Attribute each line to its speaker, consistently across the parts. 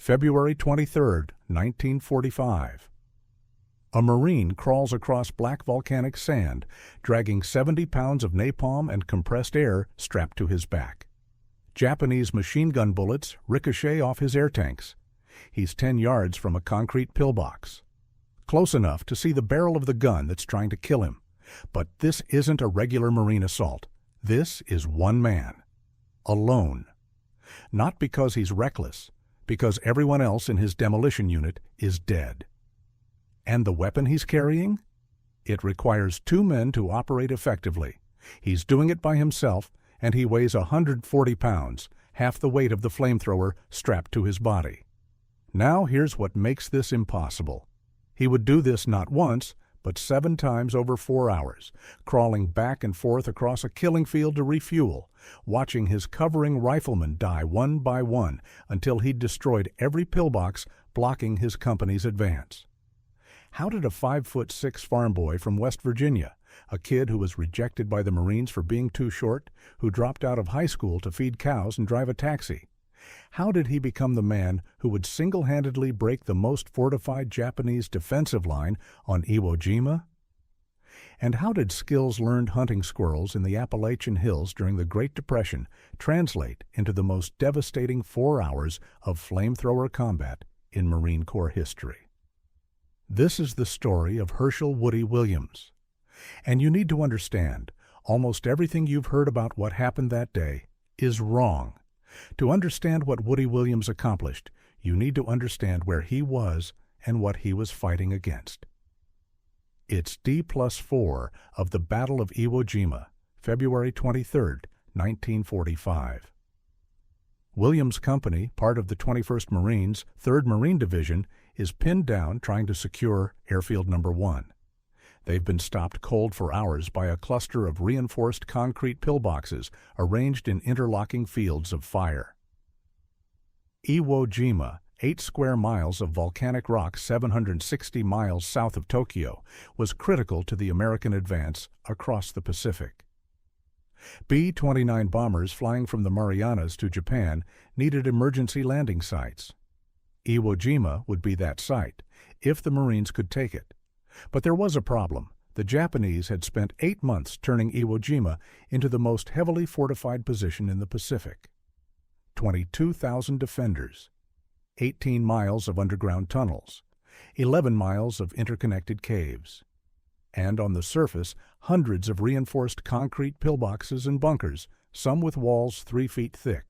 Speaker 1: February 23, 1945. A Marine crawls across black volcanic sand, dragging 70 pounds of napalm and compressed air strapped to his back. Japanese machine gun bullets ricochet off his air tanks. He's 10 yards from a concrete pillbox, close enough to see the barrel of the gun that's trying to kill him. But this isn't a regular Marine assault. This is one man, alone. Not because he's reckless, because everyone else in his demolition unit is dead. And the weapon he's carrying? It requires 2 men to operate effectively. He's doing it by himself, and he weighs 140 pounds, half the weight of the flamethrower strapped to his body. Now here's what makes this impossible. He would do this not once, but 7 times over 4 hours, crawling back and forth across a killing field to refuel, watching his covering riflemen die one by one until he'd destroyed every pillbox blocking his company's advance. How did a 5'6" farm boy from West Virginia, a kid who was rejected by the Marines for being too short, who dropped out of high school to feed cows and drive a taxi, how did he become the man who would single-handedly break the most fortified Japanese defensive line on Iwo Jima? And how did skills learned hunting squirrels in the Appalachian Hills during the Great Depression translate into the most devastating 4 hours of flamethrower combat in Marine Corps history? This is the story of Hershel Williams. And you need to understand, almost everything you've heard about what happened that day is wrong. To understand what Woody Williams accomplished, you need to understand where he was and what he was fighting against. It's D+4 of the Battle of Iwo Jima, February 23, 1945. Williams' company, part of the 21st Marines, 3rd Marine Division, is pinned down trying to secure Airfield No. 1. They've been stopped cold for hours by a cluster of reinforced concrete pillboxes arranged in interlocking fields of fire. Iwo Jima, 8 square miles of volcanic rock 760 miles south of Tokyo, was critical to the American advance across the Pacific. B-29 bombers flying from the Marianas to Japan needed emergency landing sites. Iwo Jima would be that site, if the Marines could take it. But there was a problem. The Japanese had spent 8 months turning Iwo Jima into the most heavily fortified position in the Pacific. 22,000 defenders, 18 miles of underground tunnels, 11 miles of interconnected caves, and on the surface, hundreds of reinforced concrete pillboxes and bunkers, some with walls 3 feet thick.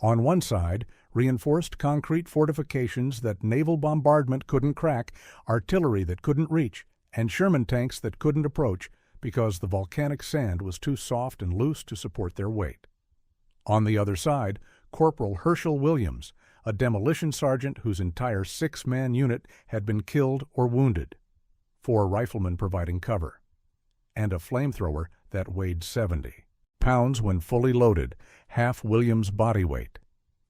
Speaker 1: On one side, reinforced concrete fortifications that naval bombardment couldn't crack, artillery that couldn't reach, and Sherman tanks that couldn't approach because the volcanic sand was too soft and loose to support their weight. On the other side, Corporal Hershel Williams, a demolition sergeant whose entire 6-man unit had been killed or wounded, 4 riflemen providing cover, and a flamethrower that weighed 70 pounds when fully loaded, half Williams' body weight.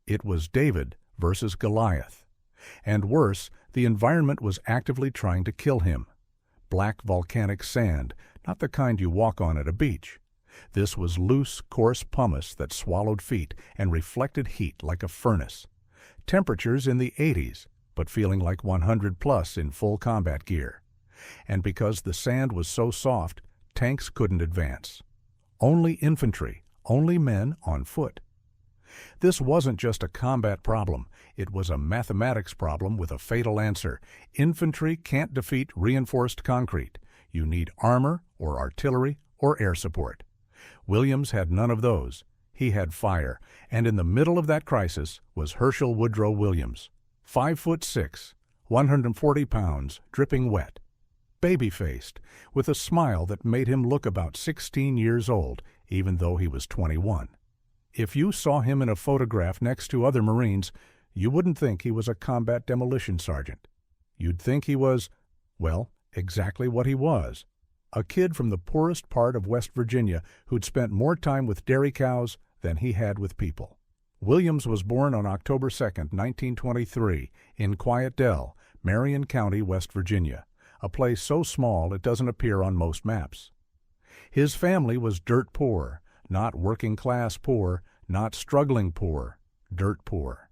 Speaker 1: It was David versus Goliath. And worse, the environment was actively trying to kill him. Black volcanic sand, not the kind you walk on at a beach. This was loose, coarse pumice that swallowed feet and reflected heat like a furnace. Temperatures in the 80s, but feeling like 100 plus in full combat gear. And because the sand was so soft, tanks couldn't advance. Only infantry, only men on foot. This wasn't just a combat problem, it was a mathematics problem with a fatal answer. Infantry can't defeat reinforced concrete. You need armor or artillery or air support. Williams had none of those. He had fire, and in the middle of that crisis was Hershel Williams, 5'6", 140 pounds, dripping wet, baby-faced, with a smile that made him look about 16 years old, even though he was 21. If you saw him in a photograph next to other Marines, you wouldn't think he was a combat demolition sergeant. You'd think he was, well, exactly what he was. A kid from the poorest part of West Virginia who'd spent more time with dairy cows than he had with people. Williams was born on October 2, 1923, in Quiet Dell, Marion County, West Virginia, a place so small it doesn't appear on most maps. His family was dirt poor, not working class poor, not struggling poor, dirt poor.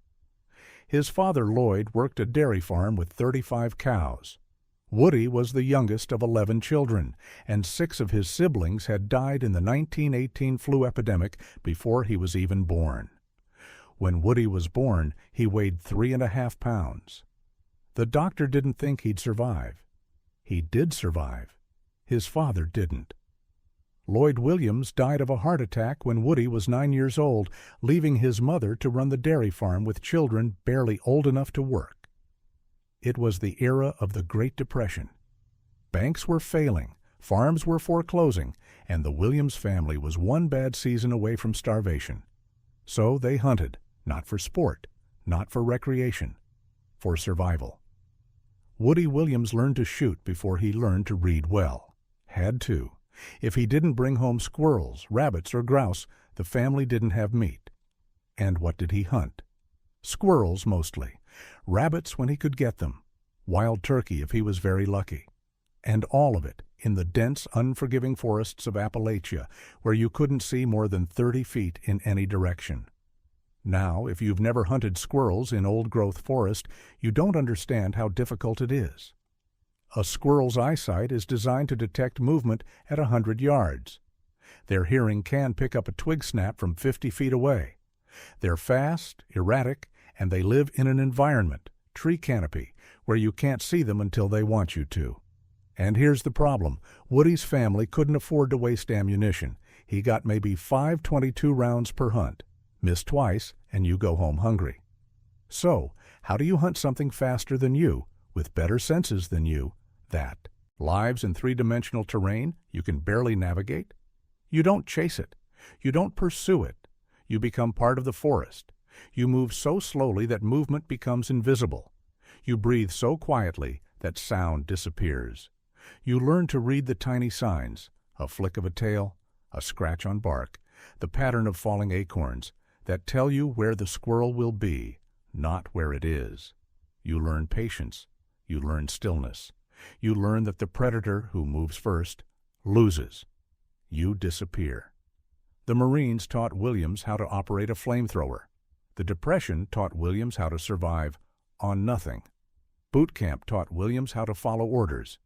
Speaker 1: His father, Lloyd, worked a dairy farm with 35 cows. Woody was the youngest of 11 children, and 6 of his siblings had died in the 1918 flu epidemic before he was even born. When Woody was born, he weighed 3.5 pounds. The doctor didn't think he'd survive. He did survive. His father didn't. Lloyd Williams died of a heart attack when Woody was 9 years old, leaving his mother to run the dairy farm with children barely old enough to work. It was the era of the Great Depression. Banks were failing, farms were foreclosing, and the Williams family was one bad season away from starvation. So they hunted, not for sport, not for recreation, for survival. Woody Williams learned to shoot before he learned to read well. Had to. If he didn't bring home squirrels, rabbits, or grouse, the family didn't have meat. And what did he hunt? Squirrels mostly. Rabbits when he could get them. Wild turkey if he was very lucky. And all of it in the dense, unforgiving forests of Appalachia, where you couldn't see more than 30 feet in any direction. Now, if you've never hunted squirrels in old-growth forest, you don't understand how difficult it is. A squirrel's eyesight is designed to detect movement at 100 yards. Their hearing can pick up a twig snap from 50 feet away. They're fast, erratic, and they live in an environment, tree canopy, where you can't see them until they want you to. And here's the problem. Woody's family couldn't afford to waste ammunition. He got maybe 5 .22 rounds per hunt. Miss twice, and you go home hungry. So, how do you hunt something faster than you, with better senses than you, that lives in three-dimensional terrain you can barely navigate? You don't chase it. You don't pursue it. You become part of the forest. You move so slowly that movement becomes invisible. You breathe so quietly that sound disappears. You learn to read the tiny signs, a flick of a tail, a scratch on bark, the pattern of falling acorns, that tell you where the squirrel will be, not where it is. You learn patience. You learn stillness. You learn that the predator who moves first loses. You disappear. The Marines taught Williams how to operate a flamethrower. The Depression taught Williams how to survive on nothing. Boot camp taught Williams how to follow orders.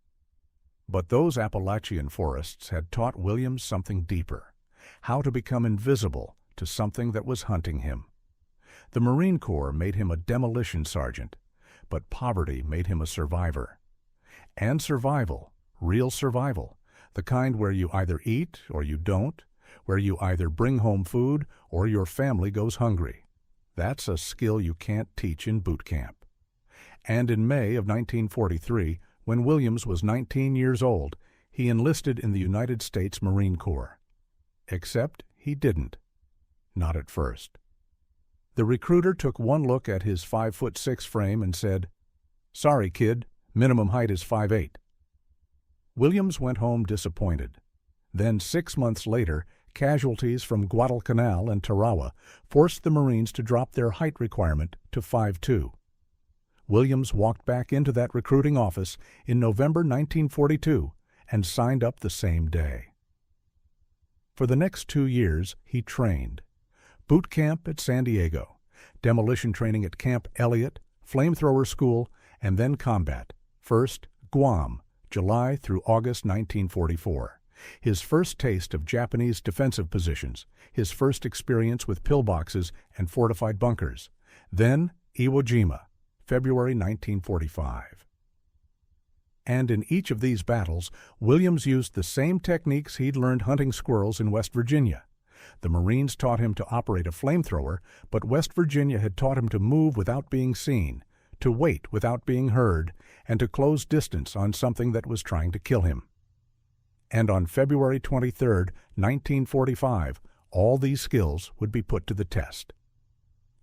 Speaker 1: But those Appalachian forests had taught Williams something deeper, how to become invisible to something that was hunting him. The Marine Corps made him a demolition sergeant, but poverty made him a survivor. And survival, real survival, the kind where you either eat or you don't, where you either bring home food or your family goes hungry. That's a skill you can't teach in boot camp. And in May of 1943, when Williams was 19 years old, he enlisted in the United States Marine Corps. Except he didn't. Not at first. The recruiter took one look at his 5'6" frame and said, "Sorry, kid, minimum height is 5'8". Williams went home disappointed. Then 6 months later, casualties from Guadalcanal and Tarawa forced the Marines to drop their height requirement to 5'2". Williams walked back into that recruiting office in November 1942 and signed up the same day. For the next 2 years, he trained. Boot camp at San Diego, demolition training at Camp Elliott, flamethrower school, and then combat. First, Guam, July through August 1944. His first taste of Japanese defensive positions, his first experience with pillboxes and fortified bunkers. Then, Iwo Jima, February 1945. And in each of these battles, Williams used the same techniques he'd learned hunting squirrels in West Virginia. The Marines taught him to operate a flamethrower, but West Virginia had taught him to move without being seen, to wait without being heard, and to close distance on something that was trying to kill him. And on February 23, 1945, all these skills would be put to the test.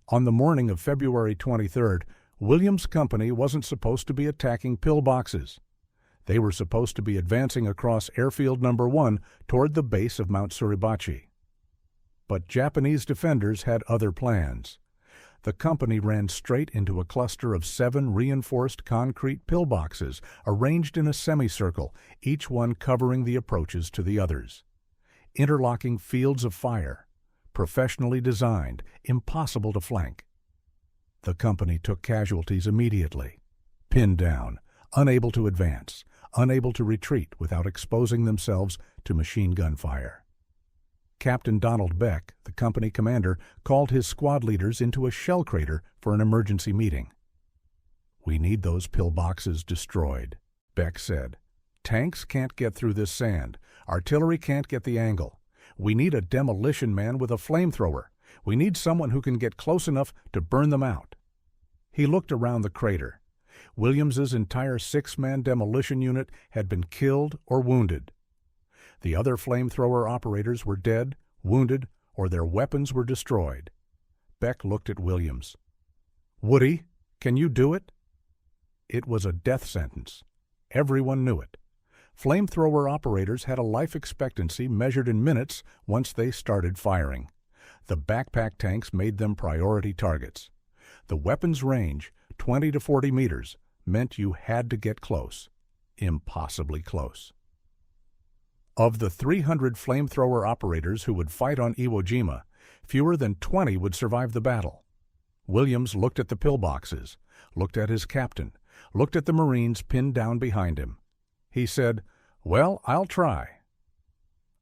Speaker 1: On the morning of February 23rd, Williams' company wasn't supposed to be attacking pillboxes. They were supposed to be advancing across Airfield No. 1 toward the base of Mount Suribachi. But Japanese defenders had other plans. The company ran straight into a cluster of 7 reinforced concrete pillboxes arranged in a semicircle, each one covering the approaches to the others. Interlocking fields of fire, professionally designed, impossible to flank. The company took casualties immediately. Pinned down, unable to advance, unable to retreat without exposing themselves to machine gun fire. Captain Donald Beck, the company commander, called his squad leaders into a shell crater for an emergency meeting. "We need those pillboxes destroyed," Beck said. "Tanks can't get through this sand. Artillery can't get the angle. We need a demolition man with a flamethrower. We need someone who can get close enough to burn them out." He looked around the crater. Williams's entire 6-man demolition unit had been killed or wounded. The other flamethrower operators were dead, wounded, or their weapons were destroyed. Beck looked at Williams. "Woody, can you do it?" It was a death sentence. Everyone knew it. Flamethrower operators had a life expectancy measured in minutes once they started firing. The backpack tanks made them priority targets. The weapon's range, 20 to 40 meters, meant you had to get close. Impossibly close. Of the 300 flamethrower operators who would fight on Iwo Jima, fewer than 20 would survive the battle. Williams looked at the pillboxes, looked at his captain, looked at the Marines pinned down behind him. He said, "Well, I'll try."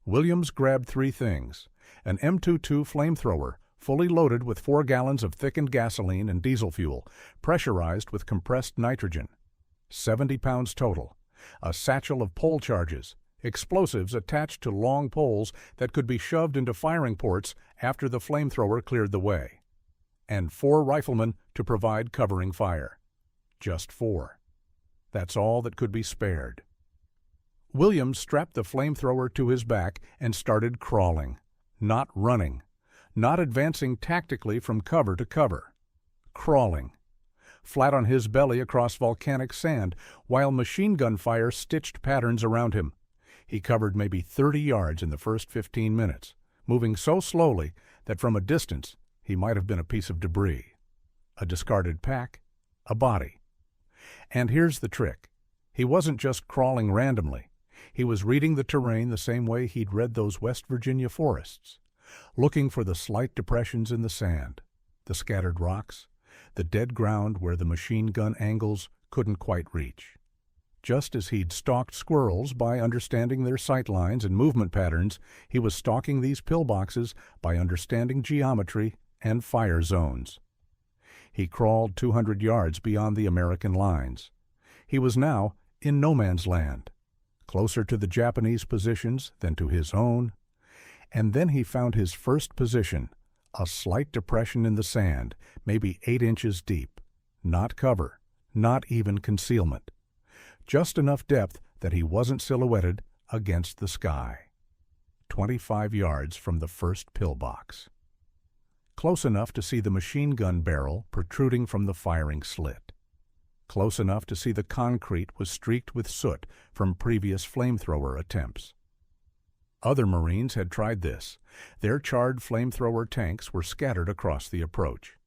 Speaker 1: Williams grabbed 3 things: an M22 flamethrower, fully loaded with 4 gallons of thickened gasoline and diesel fuel, pressurized with compressed nitrogen, 70 pounds total, a satchel of pole charges, explosives attached to long poles that could be shoved into firing ports after the flamethrower cleared the way, and 4 riflemen to provide covering fire. Just 4. That's all that could be spared. Williams strapped the flamethrower to his back and started crawling, not running, not advancing tactically from cover to cover. Crawling, flat on his belly across volcanic sand, while machine gun fire stitched patterns around him. He covered maybe 30 yards in the first 15 minutes, moving so slowly that from a distance he might have been a piece of debris, a discarded pack, a body. And here's the trick. He wasn't just crawling randomly. He was reading the terrain the same way he'd read those West Virginia forests, looking for the slight depressions in the sand, the scattered rocks, the dead ground where the machine gun angles couldn't quite reach. Just as he'd stalked squirrels by understanding their sight lines and movement patterns, he was stalking these pillboxes by understanding geometry and fire zones. He crawled 200 yards beyond the American lines. He was now in no man's land, closer to the Japanese positions than to his own. And then he found his first position, a slight depression in the sand, maybe 8 inches deep. Not cover, not even concealment. Just enough depth that he wasn't silhouetted against the sky. 25 yards from the first pillbox. Close enough to see the machine gun barrel protruding from the firing slit. Close enough to see the concrete was streaked with soot from previous flamethrower attempts. Other Marines had tried this. Their charred flamethrower tanks were scattered across the approach.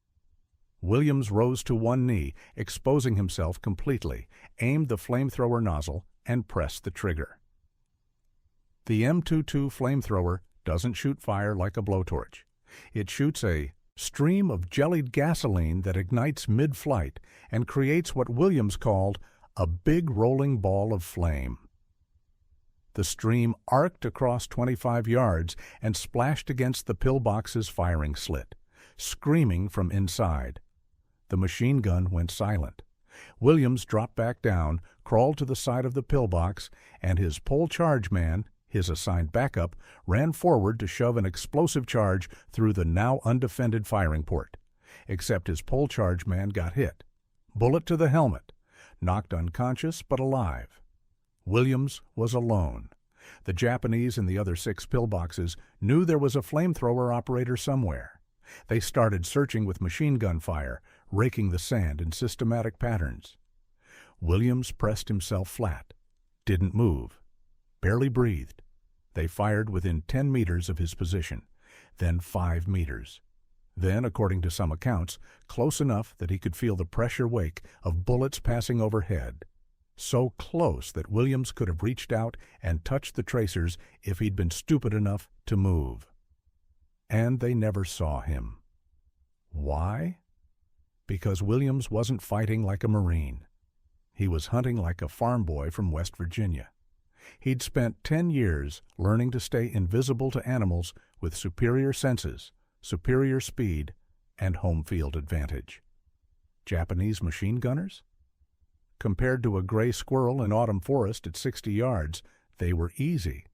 Speaker 1: Williams rose to one knee, exposing himself completely, aimed the flamethrower nozzle, and pressed the trigger. The M22 flamethrower doesn't shoot fire like a blowtorch. It shoots a stream of jellied gasoline that ignites mid-flight and creates what Williams called a big rolling ball of flame. The stream arced across 25 yards and splashed against the pillbox's firing slit, screaming from inside. The machine gun went silent. Williams dropped back down, crawled to the side of the pillbox, and his pole charge man, his assigned backup, ran forward to shove an explosive charge through the now undefended firing port. Except his pole charge man got hit. Bullet to the helmet. Knocked unconscious but alive. Williams was alone. The Japanese in the other 6 pillboxes knew there was a flamethrower operator somewhere. They started searching with machine gun fire, raking the sand in systematic patterns. Williams pressed himself flat, didn't move, barely breathed. They fired within 10 meters of his position, then 5 meters. Then, according to some accounts, close enough that he could feel the pressure wake of bullets passing overhead. So close that Williams could have reached out and touched the tracers if he'd been stupid enough to move. And they never saw him. Why? Because Williams wasn't fighting like a Marine. He was hunting like a farm boy from West Virginia. He'd spent 10 years learning to stay invisible to animals with superior senses, superior speed, and home field advantage. Japanese machine gunners? Compared to a gray squirrel in autumn forest at 60 yards, they were easy.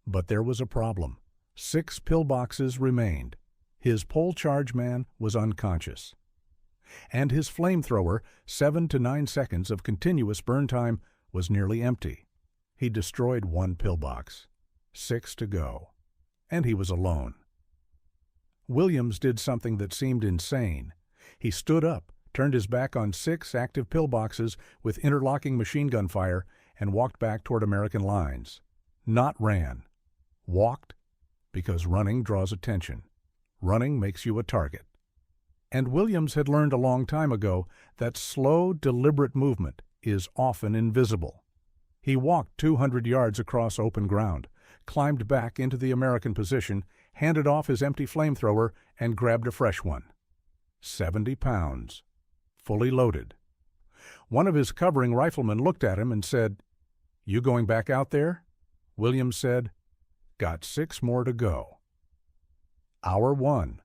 Speaker 1: But there was a problem. 6 pillboxes remained. His pole charge man was unconscious. And his flamethrower, 7 to 9 seconds of continuous burn time, was nearly empty. He destroyed 1 pillbox. 6 to go. And he was alone. Williams did something that seemed insane. He stood up, turned his back on 6 active pillboxes with interlocking machine gun fire, and walked back toward American lines. Not ran. Walked, because running draws attention. Running makes you a target. And Williams had learned a long time ago that slow, deliberate movement is often invisible. He walked 200 yards across open ground, climbed back into the American position, handed off his empty flamethrower, and grabbed a fresh one. 70 pounds. Fully loaded. One of his covering riflemen looked at him and said, "You going back out there?" Williams said, "Got 6 more to go." Hour 1.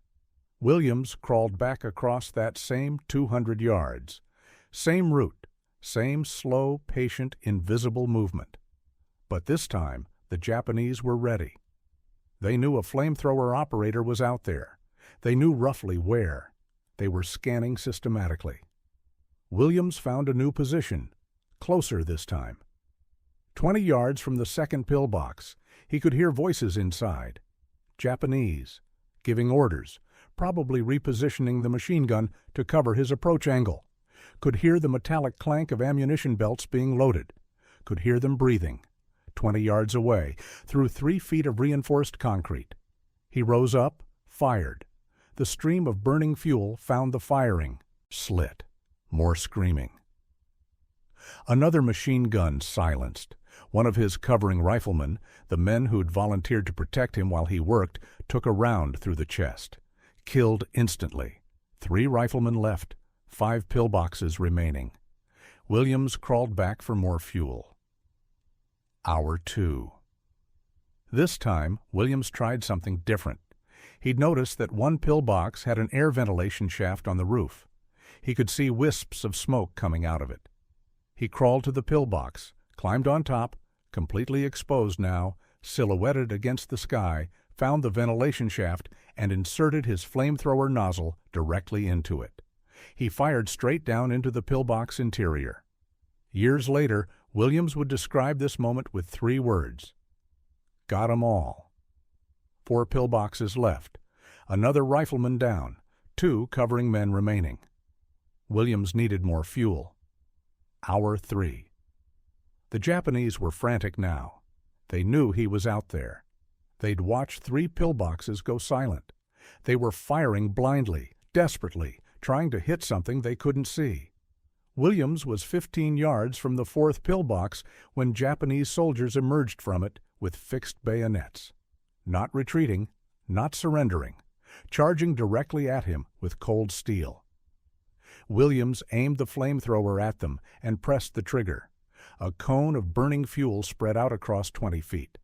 Speaker 1: Williams crawled back across that same 200 yards. Same route, same slow, patient, invisible movement. But this time, the Japanese were ready. They knew a flamethrower operator was out there. They knew roughly where. They were scanning systematically. Williams found a new position, closer this time. 20 yards from the second pillbox, he could hear voices inside. Japanese, giving orders, probably repositioning the machine gun to cover his approach angle. Could hear the metallic clank of ammunition belts being loaded. Could hear them breathing. 20 yards away, through 3 feet of reinforced concrete. He rose up, fired. The stream of burning fuel found the firing. Slit. More screaming. Another machine gun silenced. One of his covering riflemen, the men who'd volunteered to protect him while he worked, took a round through the chest. Killed instantly. 3 riflemen left. 5 pillboxes remaining. Williams crawled back for more fuel. Hour 2. This time, Williams tried something different. He'd noticed that one pillbox had an air ventilation shaft on the roof. He could see wisps of smoke coming out of it. He crawled to the pillbox, climbed on top, completely exposed now, silhouetted against the sky, found the ventilation shaft, and inserted his flamethrower nozzle directly into it. He fired straight down into the pillbox interior. Years later, Williams would describe this moment with 3 words. Got 'em all. 4 pillboxes left. Another rifleman down. 2 covering men remaining. Williams needed more fuel. Hour 3. The Japanese were frantic now. They knew he was out there. They'd watched 3 pillboxes go silent. They were firing blindly, desperately, trying to hit something they couldn't see. Williams was 15 yards from the 4th pillbox when Japanese soldiers emerged from it with fixed bayonets. Not retreating, not surrendering, charging directly at him with cold steel. Williams aimed the flamethrower at them and pressed the trigger. A cone of burning fuel spread out across 20 feet.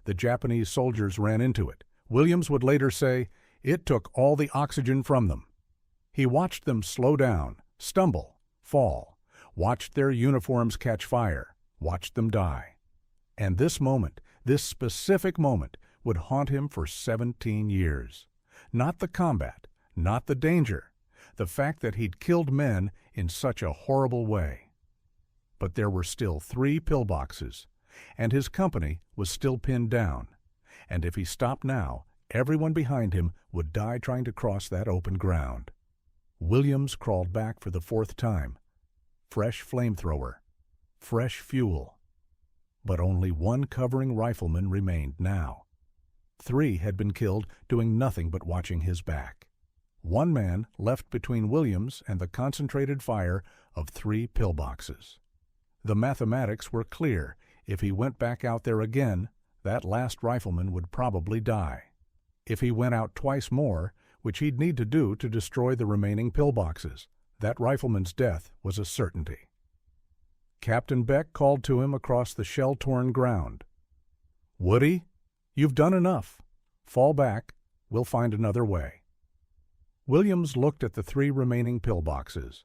Speaker 1: The Japanese soldiers ran into it. Williams would later say, "It took all the oxygen from them." He watched them slow down, stumble, fall, watched their uniforms catch fire, watched them die. And this moment, this specific moment, would haunt him for 17 years. Not the combat, not the danger, the fact that he'd killed men in such a horrible way. But there were still 3 pillboxes, and his company was still pinned down. And if he stopped now, everyone behind him would die trying to cross that open ground. Williams crawled back for the 4th time. Fresh flamethrower. Fresh fuel. But only 1 covering rifleman remained now. 3 had been killed doing nothing but watching his back. 1 man left between Williams and the concentrated fire of 3 pillboxes. The mathematics were clear. If he went back out there again, that last rifleman would probably die. If he went out twice more, which he'd need to do to destroy the remaining pillboxes, That rifleman's death was a certainty. Captain Beck called to him across the shell-torn ground. "Woody, you've done enough. Fall back. We'll find another way." Williams looked at the 3 remaining pillboxes,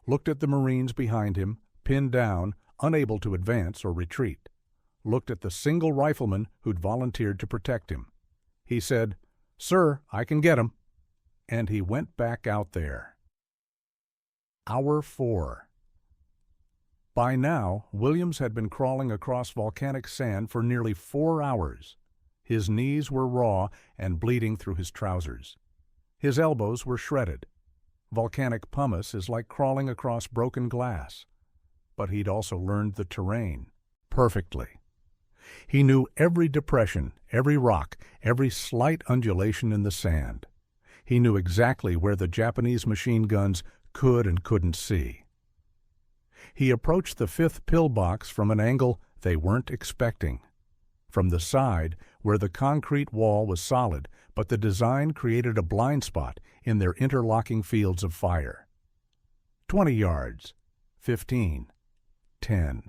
Speaker 1: looked at the Marines behind him, pinned down, unable to advance or retreat, looked at the single rifleman who'd volunteered to protect him. He said, "Sir, I can get him." And he went back out there. Hour 4. By now, Williams had been crawling across volcanic sand for nearly 4 hours. His knees were raw and bleeding through his trousers. His elbows were shredded. Volcanic pumice is like crawling across broken glass. But he'd also learned the terrain perfectly. He knew every depression, every rock, every slight undulation in the sand. He knew exactly where the Japanese machine guns could and couldn't see. He approached the 5th pillbox from an angle they weren't expecting. From the side, where the concrete wall was solid, but the design created a blind spot in their interlocking fields of fire. 20 yards, 15, 10.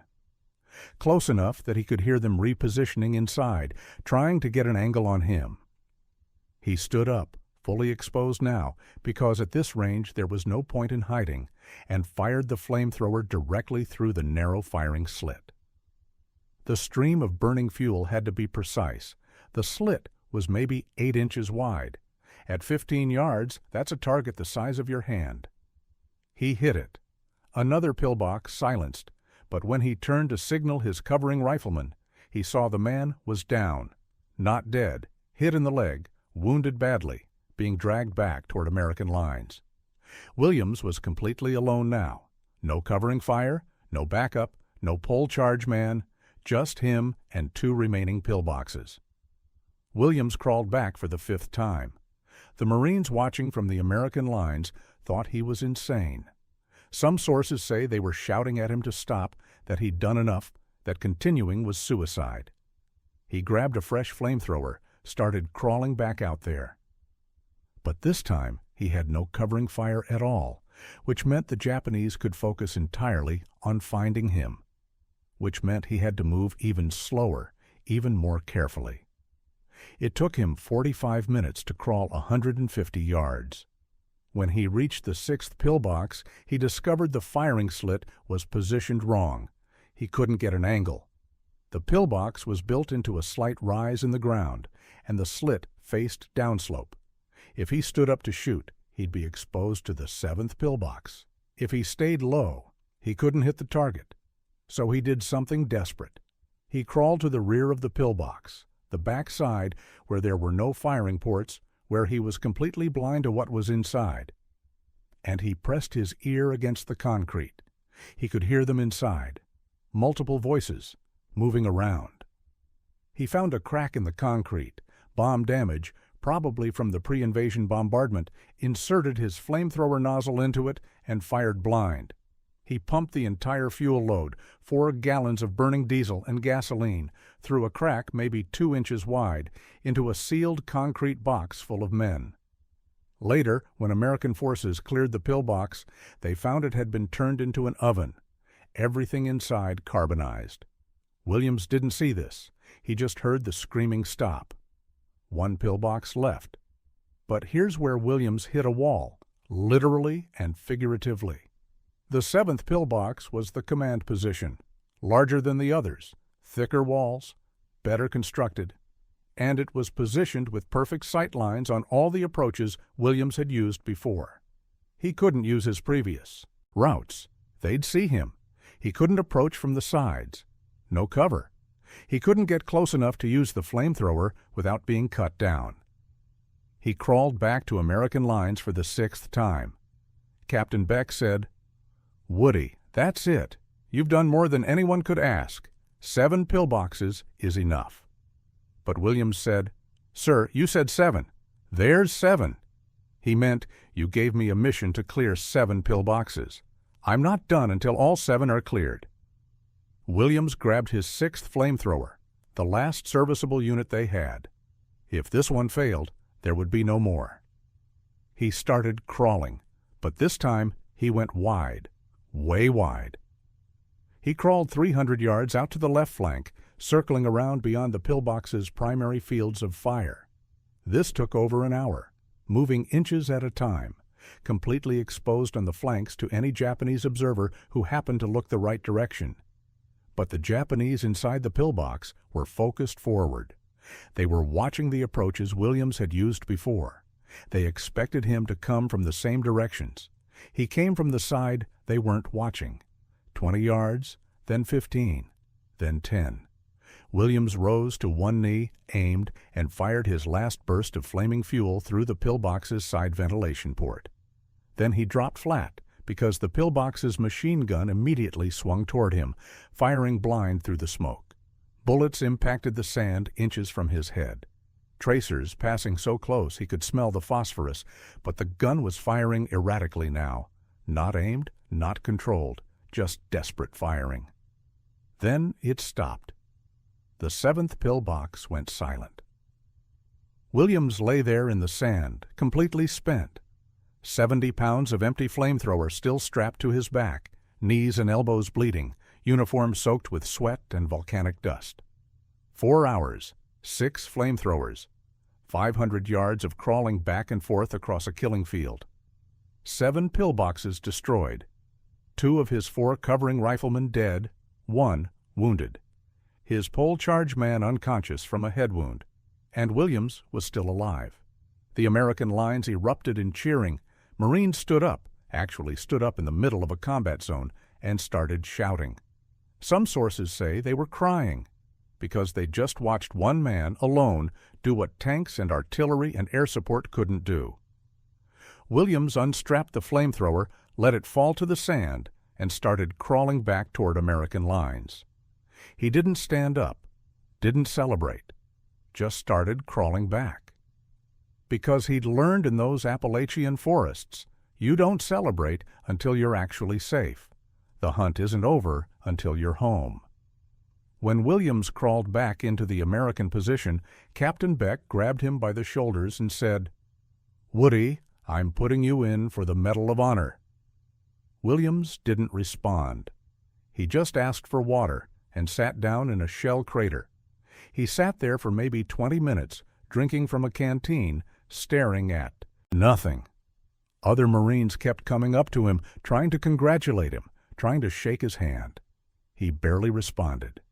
Speaker 1: Close enough that he could hear them repositioning inside, trying to get an angle on him. He stood up, fully exposed now, because at this range there was no point in hiding, and fired the flamethrower directly through the narrow firing slit. The stream of burning fuel had to be precise. The slit was maybe 8 inches wide. At 15 yards, that's a target the size of your hand. He hit it. Another pillbox silenced, but when he turned to signal his covering rifleman, he saw the man was down, not dead, hit in the leg, wounded badly, being dragged back toward American lines. Williams was completely alone now. No covering fire, no backup, no pole charge man, just him and 2 remaining pillboxes. Williams crawled back for the 5th time. The Marines watching from the American lines thought he was insane. Some sources say they were shouting at him to stop, that he'd done enough, that continuing was suicide. He grabbed a fresh flamethrower, started crawling back out there. But this time he had no covering fire at all, which meant the Japanese could focus entirely on finding him, which meant he had to move even slower, even more carefully. It took him 45 minutes to crawl 150 yards. When he reached the 6th pillbox, he discovered the firing slit was positioned wrong. He couldn't get an angle. The pillbox was built into a slight rise in the ground, and the slit faced downslope. If he stood up to shoot, he'd be exposed to the 7th pillbox. If he stayed low, he couldn't hit the target. So he did something desperate. He crawled to the rear of the pillbox, the back side where there were no firing ports, where he was completely blind to what was inside. And he pressed his ear against the concrete. He could hear them inside, multiple voices, moving around. He found a crack in the concrete, bomb damage, probably from the pre-invasion bombardment, inserted his flamethrower nozzle into it, and fired blind. He pumped the entire fuel load, 4 gallons of burning diesel and gasoline, through a crack maybe 2 inches wide, into a sealed concrete box full of men. Later, when American forces cleared the pillbox, they found it had been turned into an oven, everything inside carbonized. Williams didn't see this. He just heard the screaming stop. 1 pillbox left. But here's where Williams hit a wall, literally and figuratively. The 7th pillbox was the command position, larger than the others, thicker walls, better constructed, and it was positioned with perfect sight lines on all the approaches Williams had used before. He couldn't use his previous routes. They'd see him. He couldn't approach from the sides. No cover. He couldn't get close enough to use the flamethrower without being cut down. He crawled back to American lines for the 6th time. Captain Beck said, "Woody, that's it. You've done more than anyone could ask. 7 pillboxes is enough." But Williams said, "Sir, you said 7. There's 7. He meant, you gave me a mission to clear 7 pillboxes. I'm not done until all 7 are cleared." Williams grabbed his 6th flamethrower, the last serviceable unit they had. If this one failed, there would be no more. He started crawling, but this time He went wide, way wide. He crawled 300 yards out to the left flank, circling around beyond the pillbox's primary fields of fire. This took over an hour, moving inches at a time, completely exposed on the flanks to any Japanese observer who happened to look the right direction. But the Japanese inside the pillbox were focused forward. They were watching the approaches Williams had used before. They expected him to come from the same directions. He came from the side they weren't watching. 20 yards, then 15, then 10. Williams rose to one knee, aimed, and fired his last burst of flaming fuel through the pillbox's side ventilation port. Then he dropped flat because the pillbox's machine gun immediately swung toward him, firing blind through the smoke. Bullets impacted the sand inches from his head. Tracers passing so close he could smell the phosphorus, but the gun was firing erratically now. Not aimed, not controlled, just desperate firing. Then it stopped. The 7th pillbox went silent. Williams lay there in the sand, completely spent. 70 pounds of empty flamethrower still strapped to his back, knees and elbows bleeding, uniform soaked with sweat and volcanic dust. 4 hours, 6 flamethrowers, 500 yards of crawling back and forth across a killing field. 7 pillboxes destroyed. 2 of his 4 covering riflemen dead, 1 wounded. His pole charge man unconscious from a head wound, and Williams was still alive. The American lines erupted in cheering. Marines stood up, actually stood up in the middle of a combat zone, and started shouting. Some sources say they were crying, because they just watched one man, alone, do what tanks and artillery and air support couldn't do. Williams unstrapped the flamethrower, let it fall to the sand, and started crawling back toward American lines. He didn't stand up, didn't celebrate, just started crawling back. Because he'd learned in those Appalachian forests, you don't celebrate until you're actually safe. The hunt isn't over until you're home. When Williams crawled back into the American position, Captain Beck grabbed him by the shoulders and said, "Woody, I'm putting you in for the Medal of Honor." Williams didn't respond. He just asked for water and sat down in a shell crater. He sat there for maybe 20 minutes, drinking from a canteen, staring at nothing. Other Marines kept coming up to him, trying to congratulate him, trying to shake his hand. He barely responded.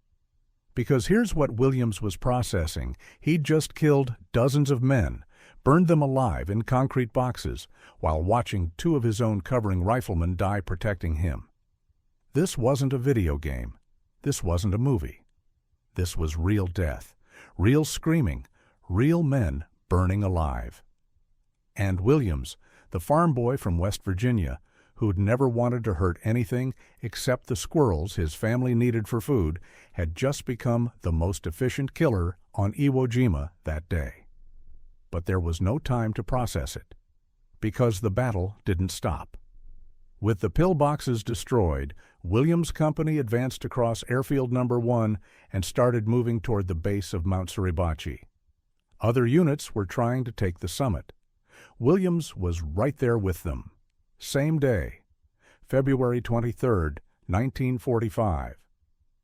Speaker 1: Because here's what Williams was processing. He'd just killed dozens of men, burned them alive in concrete boxes, while watching 2 of his own covering riflemen die protecting him. This wasn't a video game. This wasn't a movie. This was real death, real screaming, real men burning alive. And Williams, the farm boy from West Virginia, who'd never wanted to hurt anything except the squirrels his family needed for food, had just become the most efficient killer on Iwo Jima that day. But there was no time to process it, because the battle didn't stop. With the pillboxes destroyed, Williams' company advanced across Airfield No. 1 and started moving toward the base of Mount Suribachi. Other units were trying to take the summit. Williams was right there with them. Same day, February 23, 1945.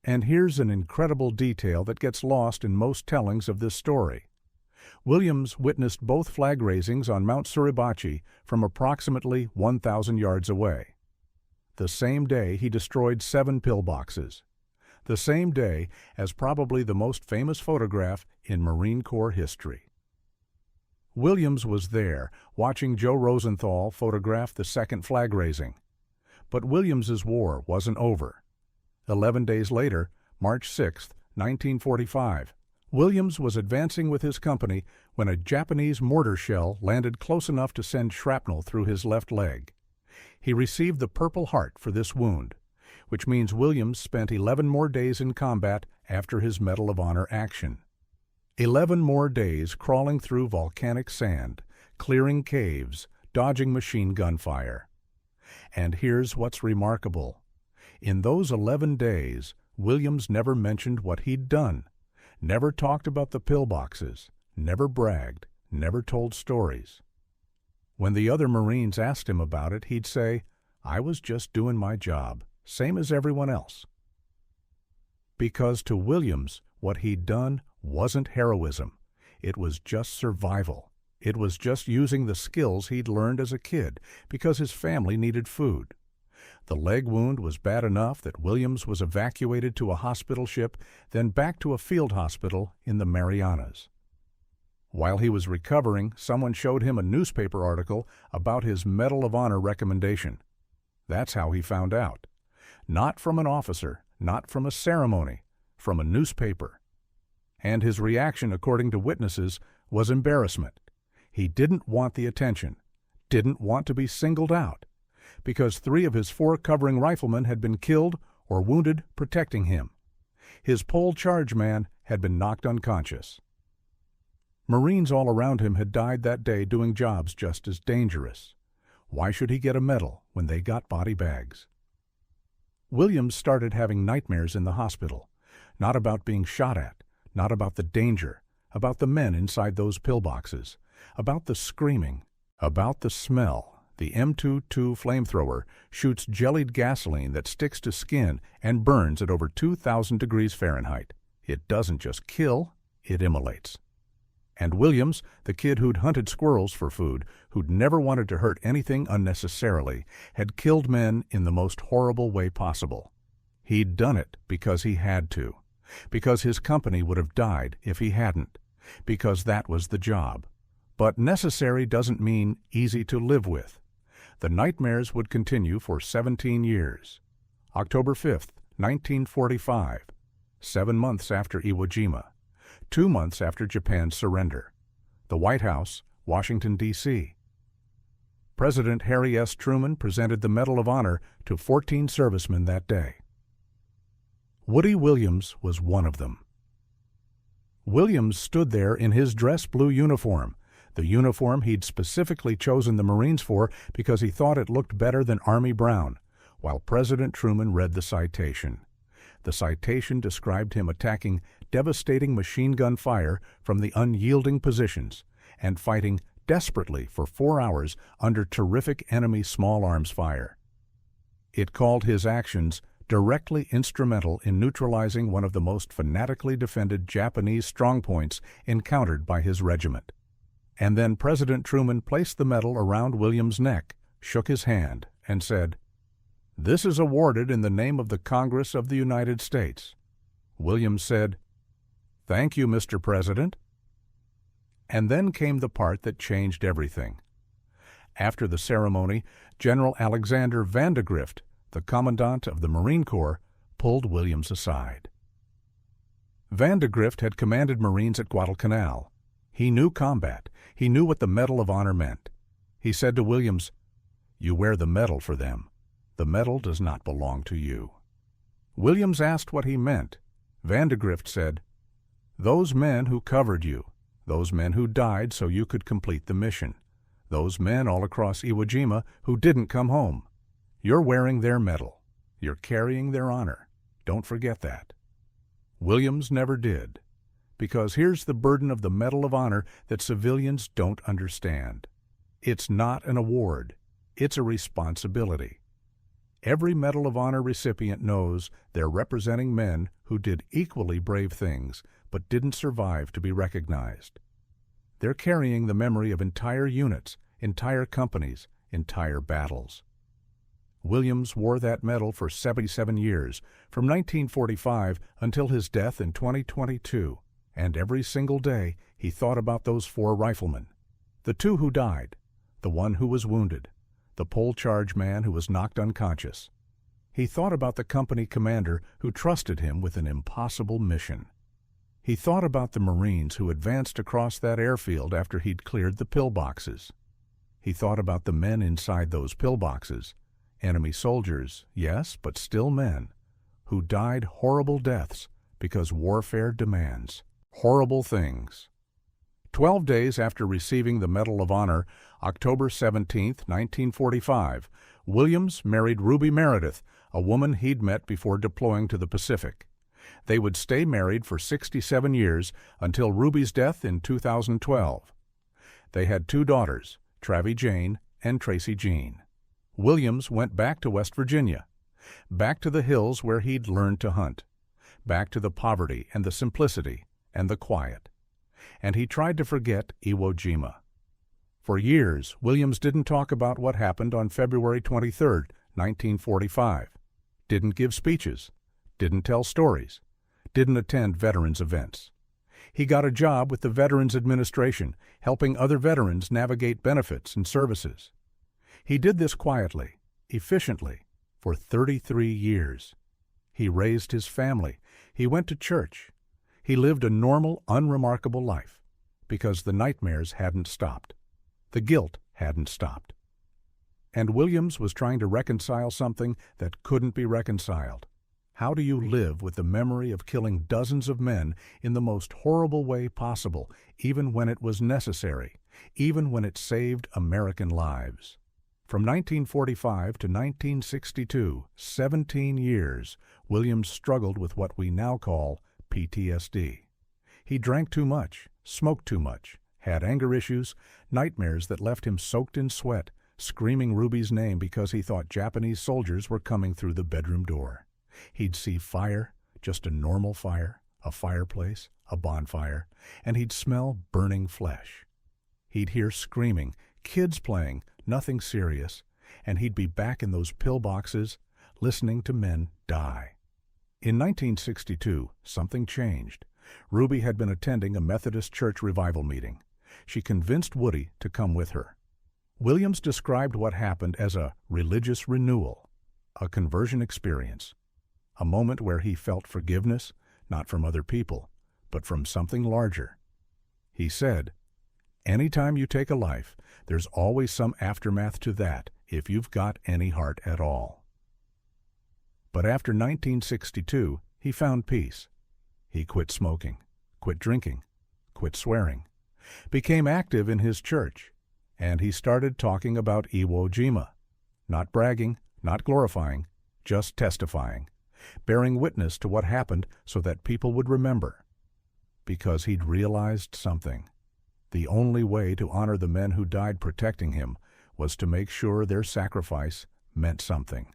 Speaker 1: And here's an incredible detail that gets lost in most tellings of this story. Williams witnessed both flag raisings on Mount Suribachi from approximately 1,000 yards away. The same day he destroyed 7 pillboxes. The same day as probably the most famous photograph in Marine Corps history. Williams was there, watching Joe Rosenthal photograph the second flag raising. But Williams's war wasn't over. 11 days later, March 6, 1945, Williams was advancing with his company when a Japanese mortar shell landed close enough to send shrapnel through his left leg. He received the Purple Heart for this wound, which means Williams spent 11 more days in combat after his Medal of Honor action. 11 more days crawling through volcanic sand, clearing caves, dodging machine gun fire. And here's what's remarkable. In those 11 days, Williams never mentioned what he'd done, never talked about the pillboxes, never bragged, never told stories. When the other Marines asked him about it, he'd say, I was just doing my job, same as everyone else. Because to Williams, what he'd done wasn't heroism. It was just survival. It was just using the skills he'd learned as a kid because his family needed food. The leg wound was bad enough that Williams was evacuated to a hospital ship, then back to a field hospital in the Marianas. While he was recovering, someone showed him a newspaper article about his Medal of Honor recommendation. That's how he found out. Not from an officer, not from a ceremony, from a newspaper. And his reaction, according to witnesses, was embarrassment. He didn't want the attention, didn't want to be singled out, because 3 of his 4 covering riflemen had been killed or wounded protecting him. His pole charge man had been knocked unconscious. Marines all around him had died that day doing jobs just as dangerous. Why should he get a medal when they got body bags? Williams started having nightmares in the hospital, not about being shot at, not about the danger, about the men inside those pillboxes, about the screaming, about the smell. The M22 flamethrower shoots jellied gasoline that sticks to skin and burns at over 2,000 degrees Fahrenheit. It doesn't just kill, it immolates. And Williams, the kid who'd hunted squirrels for food, who'd never wanted to hurt anything unnecessarily, had killed men in the most horrible way possible. He'd done it because he had to, because his company would have died if he hadn't, because that was the job. But necessary doesn't mean easy to live with. The nightmares would continue for 17 years. October 5th, 1945, 7 months after Iwo Jima, 2 months after Japan's surrender. The White House, Washington, D.C. President Harry S. Truman presented the Medal of Honor to 14 servicemen that day. Woody Williams was one of them. Williams stood there in his dress blue uniform, the uniform he'd specifically chosen the Marines for because he thought it looked better than Army brown, while President Truman read the citation. The citation described him attacking devastating machine gun fire from the unyielding positions and fighting desperately for 4 hours under terrific enemy small arms fire. It called his actions directly instrumental in neutralizing one of the most fanatically defended Japanese strongpoints encountered by his regiment. And then President Truman placed the medal around Williams' neck, shook his hand, and said, "This is awarded in the name of the Congress of the United States." Williams said, "Thank you, Mr. President." And then came the part that changed everything. After the ceremony, General Alexander Vandegrift, the Commandant of the Marine Corps, pulled Williams aside. Vandegrift had commanded Marines at Guadalcanal. He knew combat. He knew what the Medal of Honor meant. He said to Williams, "You wear the medal for them. The medal does not belong to you." Williams asked what he meant. Vandegrift said, "Those men who covered you, those men who died so you could complete the mission, those men all across Iwo Jima who didn't come home. You're wearing their medal. You're carrying their honor. Don't forget that." Williams never did. Because here's the burden of the Medal of Honor that civilians don't understand. It's not an award. It's a responsibility. Every Medal of Honor recipient knows they're representing men who did equally brave things but didn't survive to be recognized. They're carrying the memory of entire units, entire companies, entire battles. Williams wore that medal for 77 years, from 1945 until his death in 2022. And every single day he thought about those 4 riflemen, the 2 who died, the 1 who was wounded, the pole charge man who was knocked unconscious. He thought about the company commander who trusted him with an impossible mission. He thought about the Marines who advanced across that airfield after he'd cleared the pillboxes. He thought about the men inside those pillboxes, enemy soldiers, yes, but still men, who died horrible deaths because warfare demands horrible things. 12 days after receiving the Medal of Honor, October 17, 1945, Williams married Ruby Meredith, a woman he'd met before deploying to the Pacific. They would stay married for 67 years until Ruby's death in 2012. They had 2 daughters, Travi Jane and Tracy Jean. Williams went back to West Virginia, back to the hills where he'd learned to hunt, back to the poverty and the simplicity and the quiet. And he tried to forget Iwo Jima. For years, Williams didn't talk about what happened on February 23, 1945, didn't give speeches, didn't tell stories, didn't attend veterans' events. He got a job with the Veterans Administration, helping other veterans navigate benefits and services. He did this quietly, efficiently, for 33 years. He raised his family. He went to church. He lived a normal, unremarkable life because the nightmares hadn't stopped. The guilt hadn't stopped. And Williams was trying to reconcile something that couldn't be reconciled. How do you live with the memory of killing dozens of men in the most horrible way possible, even when it was necessary, even when it saved American lives? From 1945 to 1962, 17 years, Williams struggled with what we now call PTSD. He drank too much, smoked too much, had anger issues, nightmares that left him soaked in sweat, screaming Ruby's name because he thought Japanese soldiers were coming through the bedroom door. He'd see fire, just a normal fire, a fireplace, a bonfire, and he'd smell burning flesh. He'd hear screaming, kids playing, nothing serious, and he'd be back in those pillboxes, listening to men die. In 1962, something changed. Ruby had been attending a Methodist church revival meeting. She convinced Woody to come with her. Williams described what happened as a religious renewal, a conversion experience, a moment where he felt forgiveness, not from other people, but from something larger. He said, "Anytime you take a life, there's always some aftermath to that, if you've got any heart at all." But after 1962, he found peace. He quit smoking, quit drinking, quit swearing, became active in his church, and he started talking about Iwo Jima, not bragging, not glorifying, just testifying, bearing witness to what happened so that people would remember. Because he'd realized something. The only way to honor the men who died protecting him was to make sure their sacrifice meant something,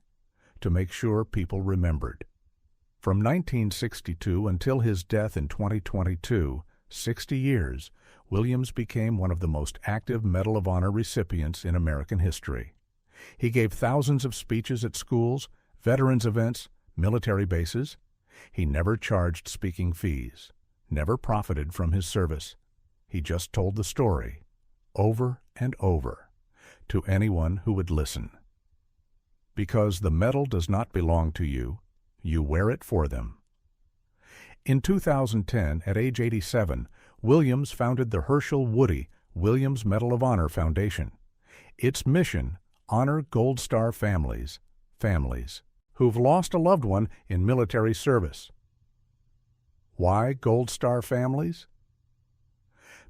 Speaker 1: to make sure people remembered. From 1962 until his death in 2022, 60 years, Williams became one of the most active Medal of Honor recipients in American history. He gave thousands of speeches at schools, veterans events, military bases. He never charged speaking fees, never profited from his service. He just told the story, over and over, to anyone who would listen. Because the medal does not belong to you, you wear it for them. In 2010, at age 87, Williams founded the Hershel Williams Medal of Honor Foundation. Its mission, honor Gold Star families who've lost a loved one in military service. Why Gold Star families?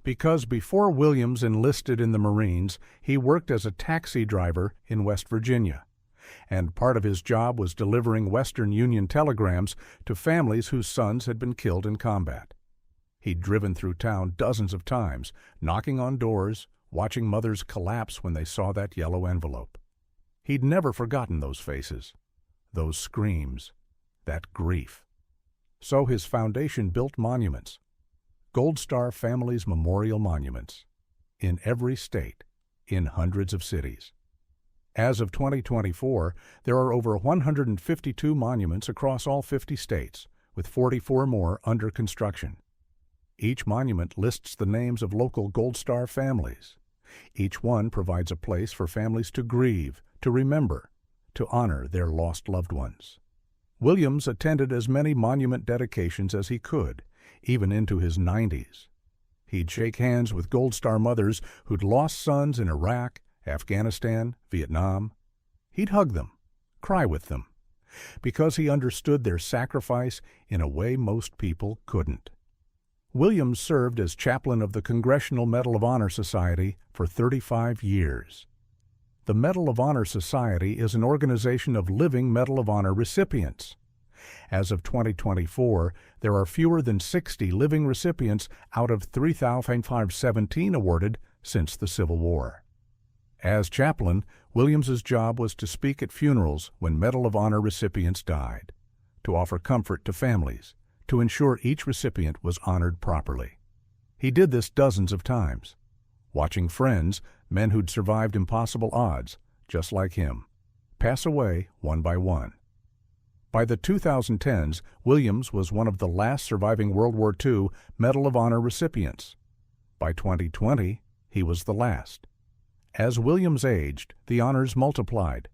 Speaker 1: Because before Williams enlisted in the Marines, he worked as a taxi driver in West Virginia, and part of his job was delivering Western Union telegrams to families whose sons had been killed in combat. He'd driven through town dozens of times, knocking on doors, watching mothers collapse when they saw that yellow envelope. He'd never forgotten those faces, those screams, that grief. So his foundation built monuments, Gold Star Families Memorial Monuments, in every state, in hundreds of cities. As of 2024, there are over 152 monuments across all 50 states, with 44 more under construction. Each monument lists the names of local Gold Star families. Each one provides a place for families to grieve, to remember, to honor their lost loved ones. Williams attended as many monument dedications as he could, even into his 90s. He'd shake hands with Gold Star mothers who'd lost sons in Iraq, Afghanistan, Vietnam. He'd hug them, cry with them, because he understood their sacrifice in a way most people couldn't. Williams served as chaplain of the Congressional Medal of Honor Society for 35 years. The Medal of Honor Society is an organization of living Medal of Honor recipients. As of 2024, there are fewer than 60 living recipients out of 3,517 awarded since the Civil War. As chaplain, Williams's job was to speak at funerals when Medal of Honor recipients died, to offer comfort to families, to ensure each recipient was honored properly. He did this dozens of times, watching friends, men who'd survived impossible odds, just like him, pass away one by one. By the 2010s, Williams was one of the last surviving World War II Medal of Honor recipients. By 2020, he was the last. As Williams aged, the honors multiplied.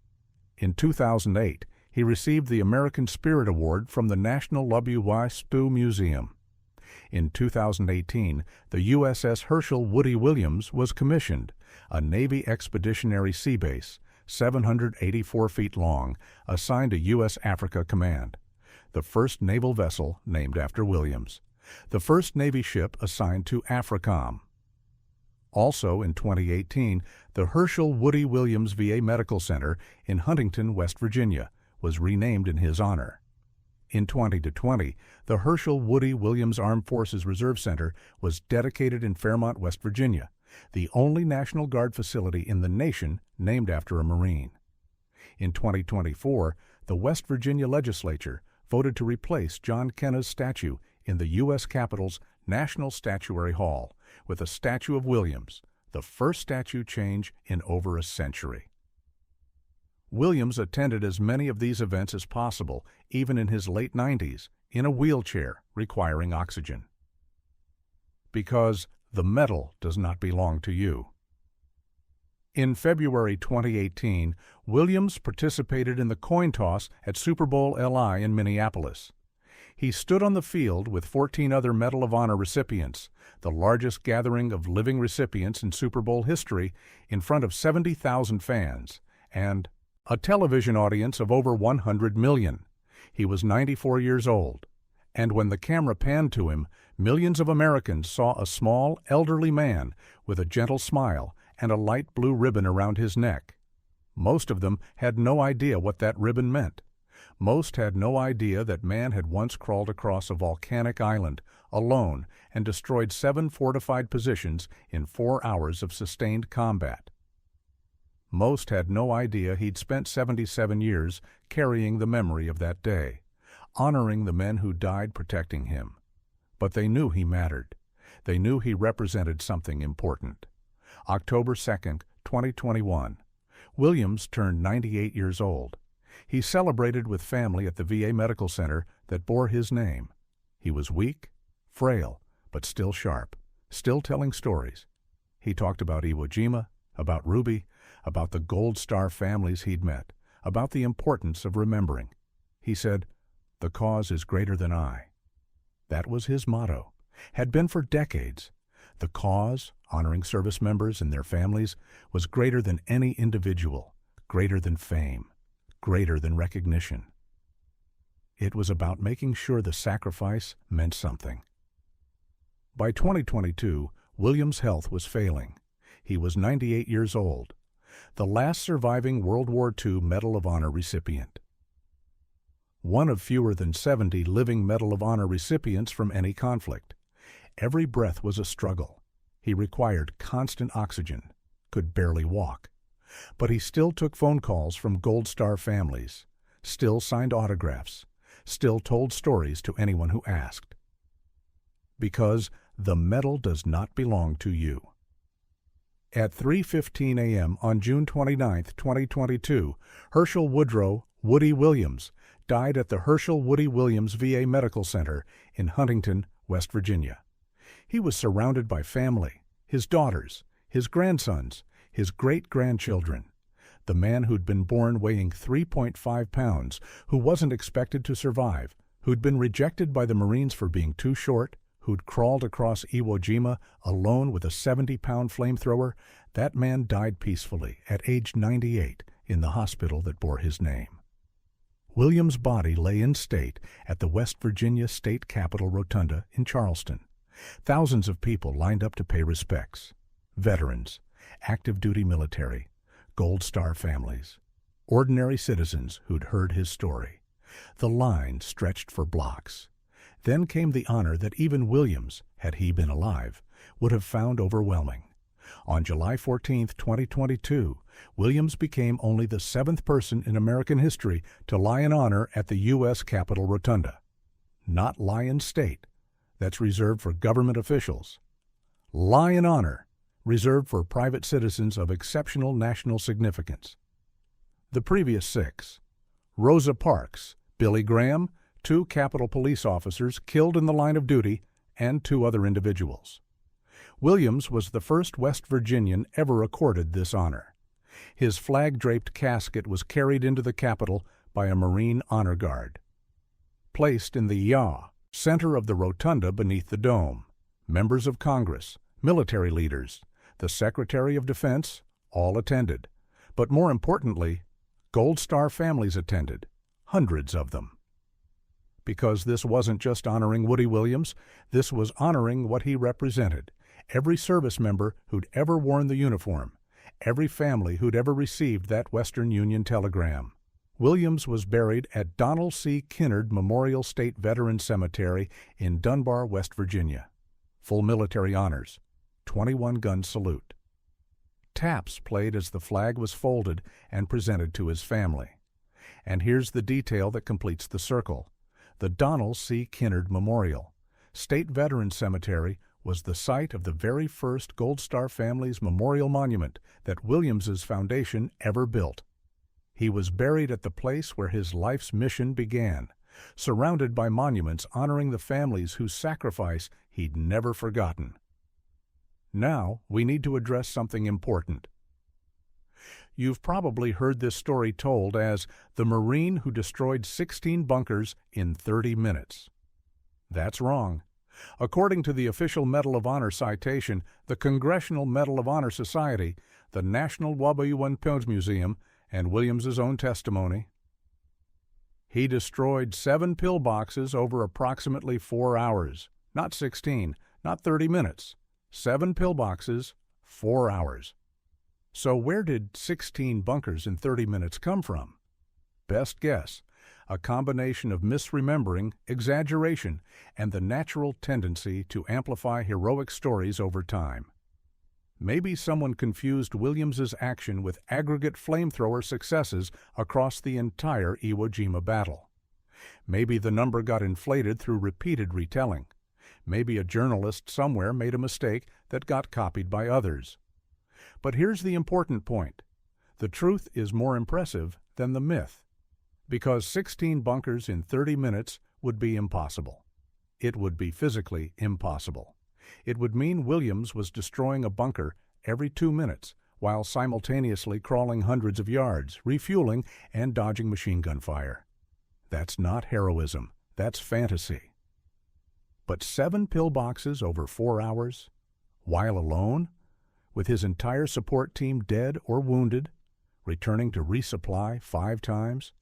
Speaker 1: In 2008, he received the American Spirit Award from the National WWII Museum. In 2018, the USS Hershel Williams was commissioned, a Navy Expeditionary Sea Base, 784 feet long, assigned to U.S. Africa Command, the first naval vessel named after Williams, the first Navy ship assigned to AFRICOM. Also in 2018, the Hershel Williams VA Medical Center in Huntington, West Virginia, was renamed in his honor. In 2020, the Hershel Williams Armed Forces Reserve Center was dedicated in Fairmont, West Virginia, the only National Guard facility in the nation named after a Marine. In 2024, the West Virginia Legislature voted to replace John Kenna's statue in the U.S. Capitol's National Statuary Hall with a statue of Williams, the first statue change in over a century. Williams attended as many of these events as possible, even in his late 90s, in a wheelchair requiring oxygen. Because the medal does not belong to you. In February 2018, Williams participated in the coin toss at Super Bowl LI in Minneapolis. He stood on the field with 14 other Medal of Honor recipients, the largest gathering of living recipients in Super Bowl history, in front of 70,000 fans, and a television audience of over 100 million. He was 94 years old, and when the camera panned to him, millions of Americans saw a small, elderly man with a gentle smile and a light blue ribbon around his neck. Most of them had no idea what that ribbon meant. Most had no idea that man had once crawled across a volcanic island, alone, and destroyed 7 fortified positions in 4 hours of sustained combat. Most had no idea he'd spent 77 years carrying the memory of that day, honoring the men who died protecting him. But they knew he mattered. They knew he represented something important. October 2nd, 2021. Williams turned 98 years old. He celebrated with family at the VA Medical Center that bore his name. He was weak, frail, but still sharp, still telling stories. He talked about Iwo Jima, about Ruby, about the Gold Star families he'd met, about the importance of remembering. He said, "The cause is greater than I." That was his motto, had been for decades. The cause, honoring service members and their families, was greater than any individual, greater than fame, greater than recognition. It was about making sure the sacrifice meant something. By 2022, Williams' health was failing. He was 98 years old, the last surviving World War II Medal of Honor recipient. One of fewer than 70 living Medal of Honor recipients from any conflict. Every breath was a struggle. He required constant oxygen, could barely walk. But he still took phone calls from Gold Star families, still signed autographs, still told stories to anyone who asked. Because the medal does not belong to you. At 3:15 a.m. on June 29, 2022, Hershel Williams died at the Hershel Williams VA Medical Center in Huntington, West Virginia. He was surrounded by family, his daughters, his grandsons, his great-grandchildren. The man who'd been born weighing 3.5 pounds, who wasn't expected to survive, who'd been rejected by the Marines for being too short, who'd crawled across Iwo Jima alone with a 70-pound flamethrower, that man died peacefully at age 98 in the hospital that bore his name. Williams' body lay in state at the West Virginia State Capitol Rotunda in Charleston. Thousands of people lined up to pay respects. Veterans, active-duty military, Gold Star families, ordinary citizens who'd heard his story. The line stretched for blocks. Then came the honor that even Williams, had he been alive, would have found overwhelming. On July 14, 2022, Williams became only the 7th person in American history to lie in honor at the U.S. Capitol Rotunda. Not lie in state. That's reserved for government officials. Lie in honor, reserved for private citizens of exceptional national significance. The previous 6: Rosa Parks, Billy Graham, 2 Capitol police officers killed in the line of duty, and 2 other individuals. Williams was the first West Virginian ever accorded this honor. His flag-draped casket was carried into the Capitol by a Marine honor guard. Placed in the yaw, center of the rotunda beneath the dome, members of Congress, military leaders, the Secretary of Defense, all attended. But more importantly, Gold Star families attended, hundreds of them. Because this wasn't just honoring Woody Williams, this was honoring what he represented. Every service member who'd ever worn the uniform, every family who'd ever received that Western Union telegram. Williams was buried at Donald C. Kinnard Memorial State Veterans Cemetery in Dunbar, West Virginia. Full military honors, 21-gun salute. Taps played as the flag was folded and presented to his family. And here's the detail that completes the circle. The Donald C. Kinnard Memorial State Veterans Cemetery was the site of the very first Gold Star family's memorial monument that Williams's foundation ever built. He was buried at the place where his life's mission began, surrounded by monuments honoring the families whose sacrifice he'd never forgotten. Now we need to address something important. You've probably heard this story told as the Marine who destroyed 16 bunkers in 30 minutes. That's wrong. According to the official Medal of Honor citation, the Congressional Medal of Honor Society, the National WWII Museum, and Williams's own testimony, he destroyed 7 pillboxes over approximately 4 hours. Not 16, not 30 minutes. 7 pillboxes, 4 hours. So where did 16 bunkers in 30 minutes come from? Best guess, a combination of misremembering, exaggeration, and the natural tendency to amplify heroic stories over time. Maybe someone confused Williams's action with aggregate flamethrower successes across the entire Iwo Jima battle. Maybe the number got inflated through repeated retelling. Maybe a journalist somewhere made a mistake that got copied by others. But here's the important point. The truth is more impressive than the myth. Because 16 bunkers in 30 minutes would be impossible. It would be physically impossible. It would mean Williams was destroying a bunker every 2 minutes while simultaneously crawling hundreds of yards, refueling, and dodging machine gun fire. That's not heroism. That's fantasy. But 7 pillboxes over 4 hours? While alone? With his entire support team dead or wounded? Returning to resupply 5 times?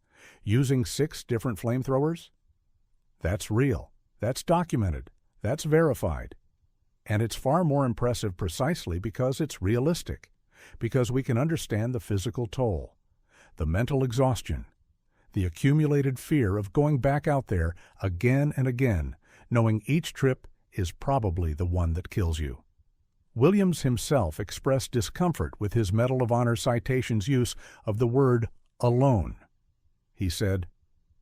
Speaker 1: Using 6 different flamethrowers? That's real. That's documented. That's verified. And it's far more impressive precisely because it's realistic, because we can understand the physical toll, the mental exhaustion, the accumulated fear of going back out there again and again, knowing each trip is probably the one that kills you. Williams himself expressed discomfort with his Medal of Honor citation's use of the word alone. He said,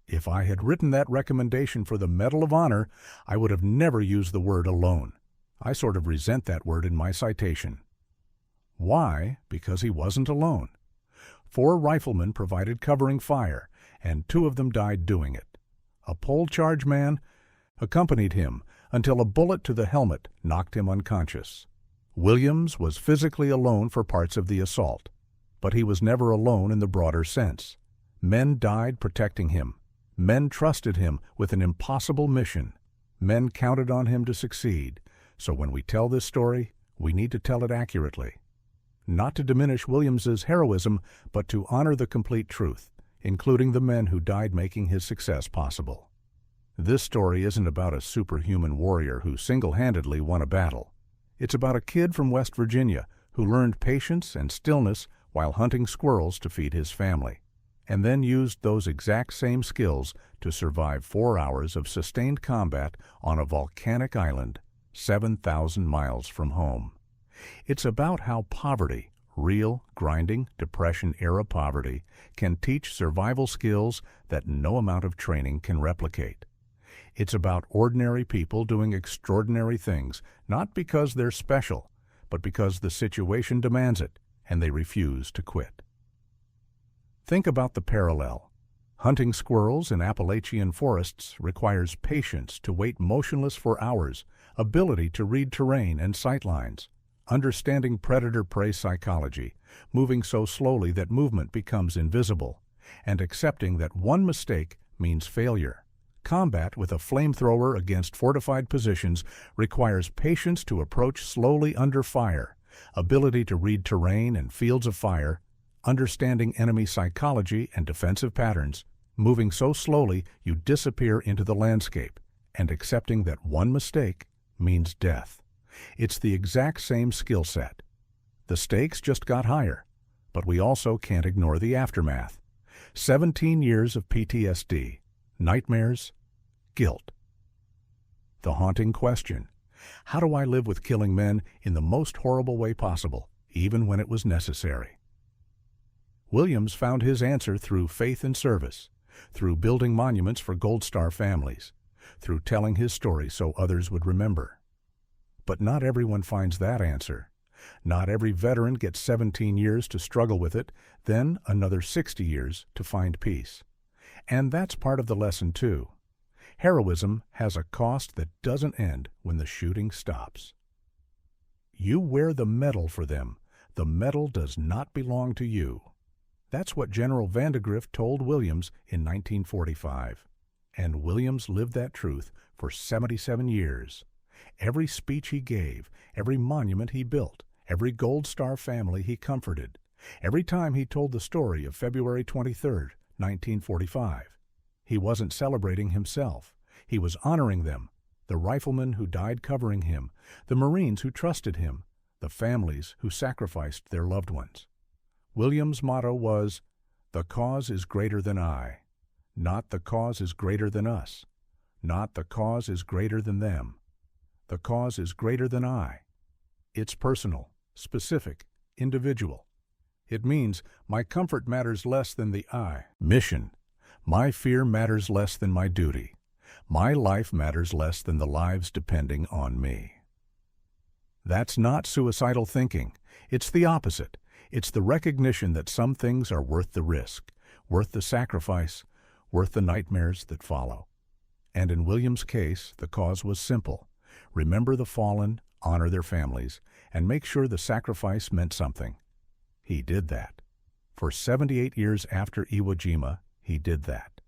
Speaker 1: "If I had written that recommendation for the Medal of Honor, I would have never used the word alone. I sort of resent that word in my citation." Why? Because he wasn't alone. 4 riflemen provided covering fire, and 2 of them died doing it. A pole charge man accompanied him until a bullet to the helmet knocked him unconscious. Williams was physically alone for parts of the assault, but he was never alone in the broader sense. Men died protecting him. Men trusted him with an impossible mission. Men counted on him to succeed. So when we tell this story, we need to tell it accurately. Not to diminish Williams's heroism, but to honor the complete truth, including the men who died making his success possible. This story isn't about a superhuman warrior who single-handedly won a battle. It's about a kid from West Virginia who learned patience and stillness while hunting squirrels to feed his family, and then used those exact same skills to survive 4 hours of sustained combat on a volcanic island 7,000 miles from home. It's about how poverty, real, grinding, Depression-era poverty, can teach survival skills that no amount of training can replicate. It's about ordinary people doing extraordinary things, not because they're special, but because the situation demands it, and they refuse to quit. Think about the parallel. Hunting squirrels in Appalachian forests requires patience to wait motionless for hours, ability to read terrain and sightlines, understanding predator-prey psychology, moving so slowly that movement becomes invisible, and accepting that one mistake means failure. Combat with a flamethrower against fortified positions requires patience to approach slowly under fire, ability to read terrain and fields of fire, understanding enemy psychology and defensive patterns, moving so slowly you disappear into the landscape, and accepting that one mistake means death. It's the exact same skill set. The stakes just got higher, but we also can't ignore the aftermath. 17 years of PTSD, nightmares, guilt. The haunting question: how do I live with killing men in the most horrible way possible, even when it was necessary? Williams found his answer through faith and service, through building monuments for Gold Star families, through telling his story so others would remember. But not everyone finds that answer. Not every veteran gets 17 years to struggle with it, then another 60 years to find peace. And that's part of the lesson, too. Heroism has a cost that doesn't end when the shooting stops. You wear the medal for them. The medal does not belong to you. That's what General Vandegrift told Williams in 1945. And Williams lived that truth for 77 years. Every speech he gave, every monument he built, every Gold Star family he comforted, every time he told the story of February 23, 1945. He wasn't celebrating himself. He was honoring them, the riflemen who died covering him, the Marines who trusted him, the families who sacrificed their loved ones. Williams' motto was, "The cause is greater than I," not "the cause is greater than us," not "the cause is greater than them." The cause is greater than I. It's personal, specific, individual. It means my comfort matters less than the I. Mission. My fear matters less than my duty. My life matters less than the lives depending on me. That's not suicidal thinking. It's the opposite. It's the recognition that some things are worth the risk, worth the sacrifice, worth the nightmares that follow. And in Williams' case, the cause was simple. Remember the fallen, honor their families, and make sure the sacrifice meant something. He did that. For 78 years after Iwo Jima, he did that.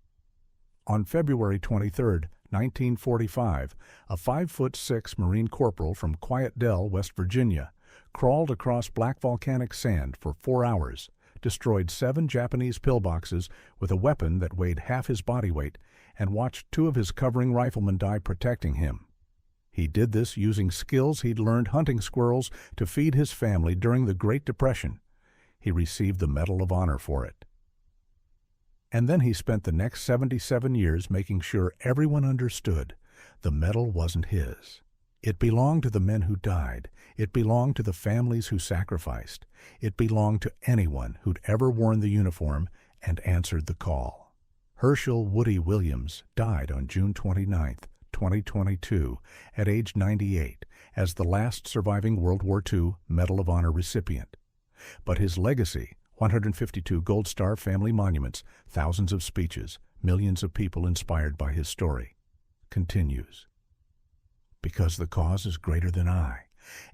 Speaker 1: On February 23, 1945, a 5'6" Marine corporal from Quiet Dell, West Virginia, crawled across black volcanic sand for 4 hours, destroyed 7 Japanese pillboxes with a weapon that weighed half his body weight, and watched 2 of his covering riflemen die protecting him. He did this using skills he'd learned hunting squirrels to feed his family during the Great Depression. He received the Medal of Honor for it. And then he spent the next 77 years making sure everyone understood the medal wasn't his. It belonged to the men who died. It belonged to the families who sacrificed. It belonged to anyone who'd ever worn the uniform and answered the call. Hershel Williams died on June 29, 2022, at age 98, as the last surviving World War II Medal of Honor recipient. But his legacy, 152 Gold Star family monuments, thousands of speeches, millions of people inspired by his story, continues. Because the cause is greater than I,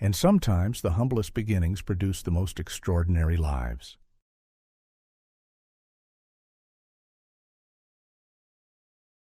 Speaker 1: and sometimes the humblest beginnings produce the most extraordinary lives.